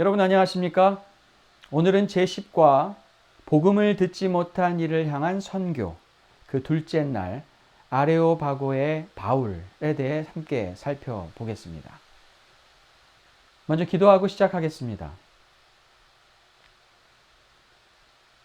여러분 안녕하십니까? 오늘은 제10과 복음을 듣지 못한 이를 향한 선교, 그 둘째 날 아레오바고의 바울에 대해 함께 살펴보겠습니다. 먼저 기도하고 시작하겠습니다.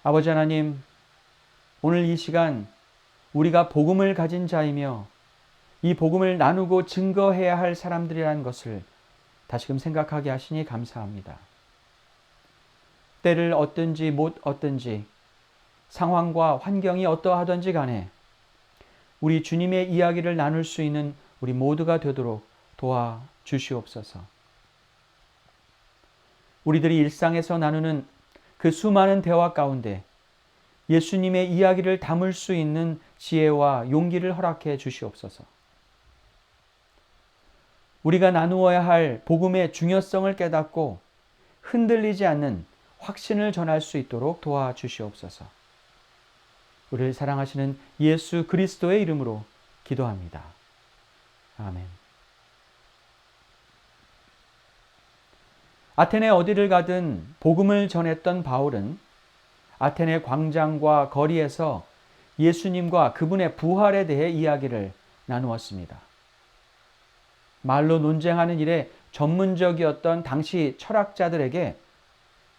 아버지 하나님, 오늘 이 시간 우리가 복음을 가진 자이며 이 복음을 나누고 증거해야 할 사람들이라는 것을 다시금 생각하게 하시니 감사합니다. 때를 얻든지 못 얻든지 상황과 환경이 어떠하든지 간에 우리 주님의 이야기를 나눌 수 있는 우리 모두가 되도록 도와주시옵소서. 우리들이 일상에서 나누는 그 수많은 대화 가운데 예수님의 이야기를 담을 수 있는 지혜와 용기를 허락해 주시옵소서. 우리가 나누어야 할 복음의 중요성을 깨닫고 흔들리지 않는 확신을 전할 수 있도록 도와주시옵소서. 우리를 사랑하시는 예수 그리스도의 이름으로 기도합니다. 아멘. 아테네 어디를 가든 복음을 전했던 바울은 아테네 광장과 거리에서 예수님과 그분의 부활에 대해 이야기를 나누었습니다. 말로 논쟁하는 일에 전문적이었던 당시 철학자들에게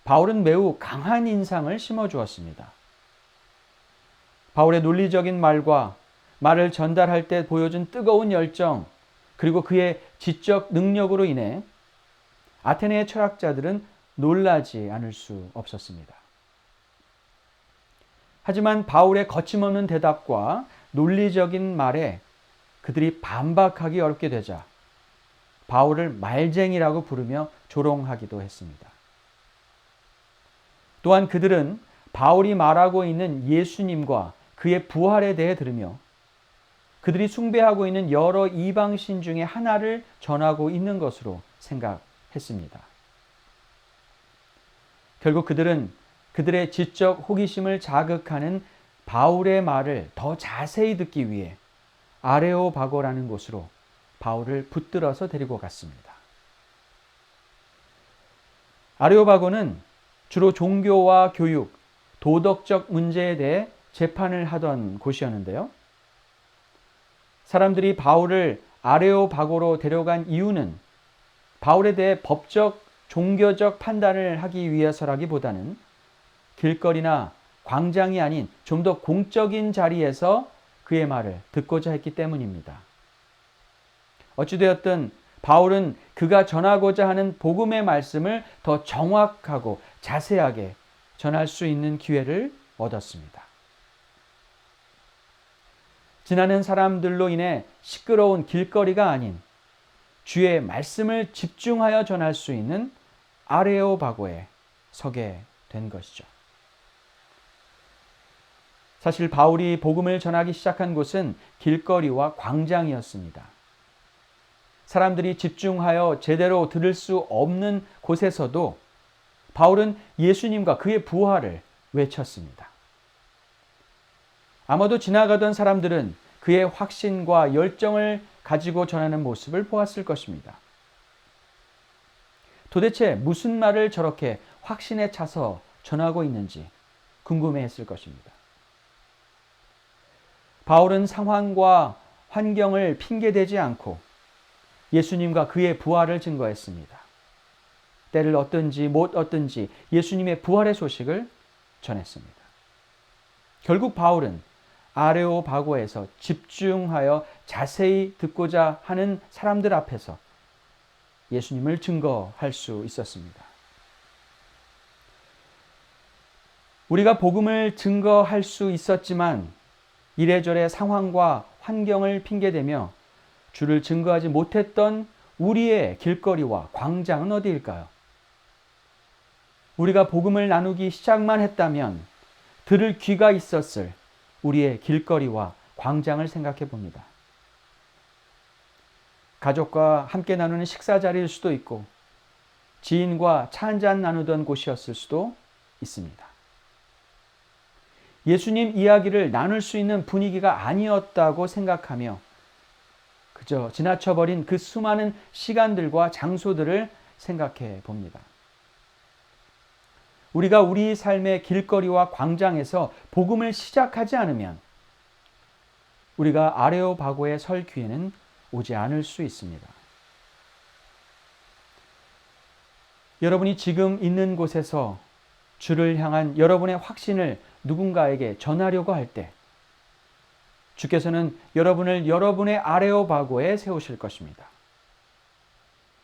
바울은 매우 강한 인상을 심어주었습니다. 바울의 논리적인 말과 말을 전달할 때 보여준 뜨거운 열정, 그리고 그의 지적 능력으로 인해 아테네의 철학자들은 놀라지 않을 수 없었습니다. 하지만 바울의 거침없는 대답과 논리적인 말에 그들이 반박하기 어렵게 되자 바울을 말쟁이라고 부르며 조롱하기도 했습니다. 또한 그들은 바울이 말하고 있는 예수님과 그의 부활에 대해 들으며 그들이 숭배하고 있는 여러 이방신 중에 하나를 전하고 있는 것으로 생각했습니다. 결국 그들은 그들의 지적 호기심을 자극하는 바울의 말을 더 자세히 듣기 위해 아레오바고라는 곳으로 바울을 붙들어서 데리고 갔습니다. 아레오바고는 주로 종교와 교육, 도덕적 문제에 대해 재판을 하던 곳이었는데요. 사람들이 바울을 아레오바고로 데려간 이유는 바울에 대해 법적, 종교적 판단을 하기 위해서라기보다는 길거리나 광장이 아닌 좀 더 공적인 자리에서 그의 말을 듣고자 했기 때문입니다. 어찌되었든 바울은 그가 전하고자 하는 복음의 말씀을 더 정확하고 자세하게 전할 수 있는 기회를 얻었습니다. 지나는 사람들로 인해 시끄러운 길거리가 아닌 주의 말씀을 집중하여 전할 수 있는 아레오바고에 서게 된 것이죠. 사실 바울이 복음을 전하기 시작한 곳은 길거리와 광장이었습니다. 사람들이 집중하여 제대로 들을 수 없는 곳에서도 바울은 예수님과 그의 부활을 외쳤습니다. 아마도 지나가던 사람들은 그의 확신과 열정을 가지고 전하는 모습을 보았을 것입니다. 도대체 무슨 말을 저렇게 확신에 차서 전하고 있는지 궁금해했을 것입니다. 바울은 상황과 환경을 핑계대지 않고 예수님과 그의 부활을 증거했습니다. 때를 얻든지 못 얻든지 예수님의 부활의 소식을 전했습니다. 결국 바울은 아레오바고에서 집중하여 자세히 듣고자 하는 사람들 앞에서 예수님을 증거할 수 있었습니다. 우리가 복음을 증거할 수 있었지만 이래저래 상황과 환경을 핑계대며 주를 증거하지 못했던 우리의 길거리와 광장은 어디일까요? 우리가 복음을 나누기 시작만 했다면 들을 귀가 있었을 우리의 길거리와 광장을 생각해 봅니다. 가족과 함께 나누는 식사 자리일 수도 있고 지인과 차 한잔 나누던 곳이었을 수도 있습니다. 예수님 이야기를 나눌 수 있는 분위기가 아니었다고 생각하며 그저 지나쳐버린 그 수많은 시간들과 장소들을 생각해 봅니다. 우리가 우리 삶의 길거리와 광장에서 복음을 시작하지 않으면 우리가 아레오바고에 설 기회는 오지 않을 수 있습니다. 여러분이 지금 있는 곳에서 주를 향한 여러분의 확신을 누군가에게 전하려고 할 때 주께서는 여러분을 여러분의 아레오바고에 세우실 것입니다.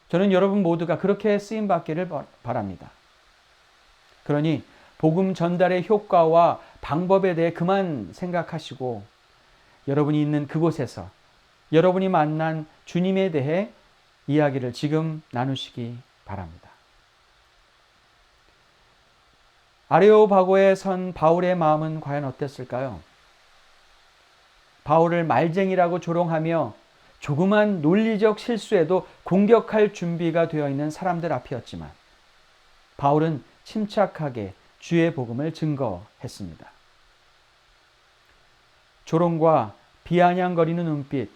저는 여러분 모두가 그렇게 쓰임받기를 바랍니다. 그러니 복음 전달의 효과와 방법에 대해 그만 생각하시고 여러분이 있는 그곳에서 여러분이 만난 주님에 대해 이야기를 지금 나누시기 바랍니다. 아레오바고에 선 바울의 마음은 과연 어땠을까요? 바울을 말쟁이라고 조롱하며 조그만 논리적 실수에도 공격할 준비가 되어 있는 사람들 앞이었지만 바울은 침착하게 주의 복음을 증거했습니다. 조롱과 비아냥거리는 눈빛,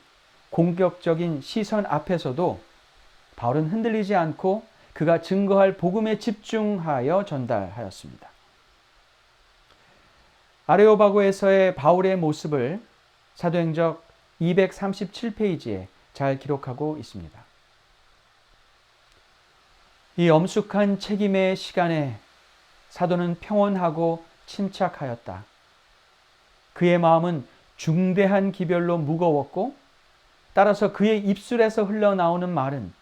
공격적인 시선 앞에서도 바울은 흔들리지 않고 그가 증거할 복음에 집중하여 전달하였습니다. 아레오바고에서의 바울의 모습을 사도행적 237페이지에 잘 기록하고 있습니다. 이 엄숙한 책임의 시간에 사도는 평온하고 침착하였다. 그의 마음은 중대한 기별로 무거웠고 따라서 그의 입술에서 흘러나오는 말은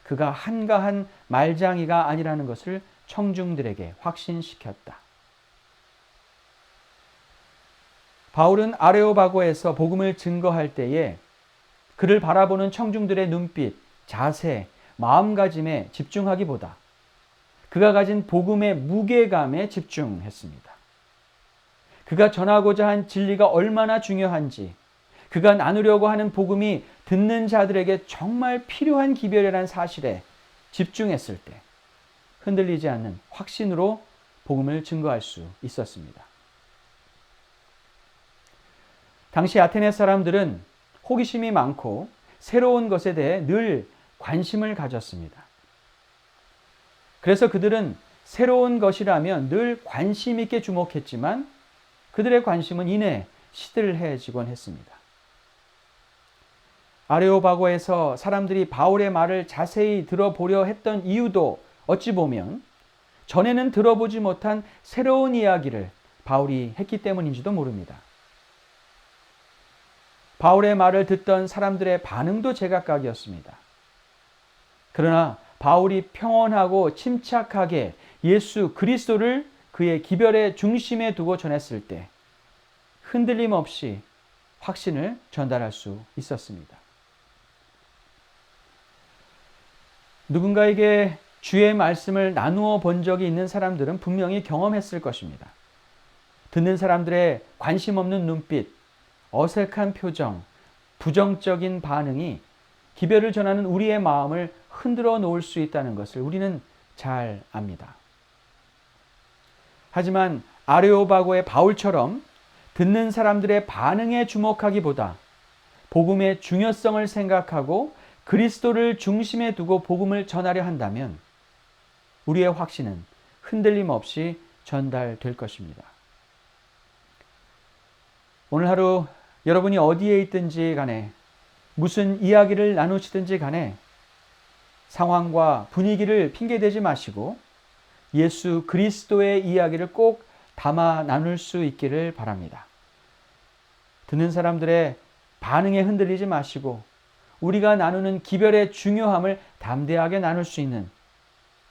그가 한가한 말장이가 아니라는 것을 청중들에게 확신시켰다. 바울은 아레오바고에서 복음을 증거할 때에 그를 바라보는 청중들의 눈빛, 자세, 마음가짐에 집중하기보다 그가 가진 복음의 무게감에 집중했습니다. 그가 전하고자 한 진리가 얼마나 중요한지, 그가 나누려고 하는 복음이 듣는 자들에게 정말 필요한 기별이라는 사실에 집중했을 때 흔들리지 않는 확신으로 복음을 증거할 수 있었습니다. 당시 아테네 사람들은 호기심이 많고 새로운 것에 대해 늘 관심을 가졌습니다. 그래서 그들은 새로운 것이라면 늘 관심 있게 주목했지만 그들의 관심은 이내 시들해지곤 했습니다. 아레오바고에서 사람들이 바울의 말을 자세히 들어보려 했던 이유도 어찌 보면 전에는 들어보지 못한 새로운 이야기를 바울이 했기 때문인지도 모릅니다. 바울의 말을 듣던 사람들의 반응도 제각각이었습니다. 그러나 바울이 평온하고 침착하게 예수 그리스도를 그의 기별의 중심에 두고 전했을 때 흔들림 없이 확신을 전달할 수 있었습니다. 누군가에게 주의 말씀을 나누어 본 적이 있는 사람들은 분명히 경험했을 것입니다. 듣는 사람들의 관심 없는 눈빛, 어색한 표정, 부정적인 반응이 기별을 전하는 우리의 마음을 흔들어 놓을 수 있다는 것을 우리는 잘 압니다. 하지만 아레오바고의 바울처럼 듣는 사람들의 반응에 주목하기보다 복음의 중요성을 생각하고 그리스도를 중심에 두고 복음을 전하려 한다면 우리의 확신은 흔들림 없이 전달될 것입니다. 오늘 하루 여러분이 어디에 있든지 간에 무슨 이야기를 나누시든지 간에 상황과 분위기를 핑계대지 마시고 예수 그리스도의 이야기를 꼭 담아 나눌 수 있기를 바랍니다. 듣는 사람들의 반응에 흔들리지 마시고 우리가 나누는 기별의 중요함을 담대하게 나눌 수 있는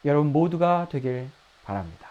여러분 모두가 되길 바랍니다.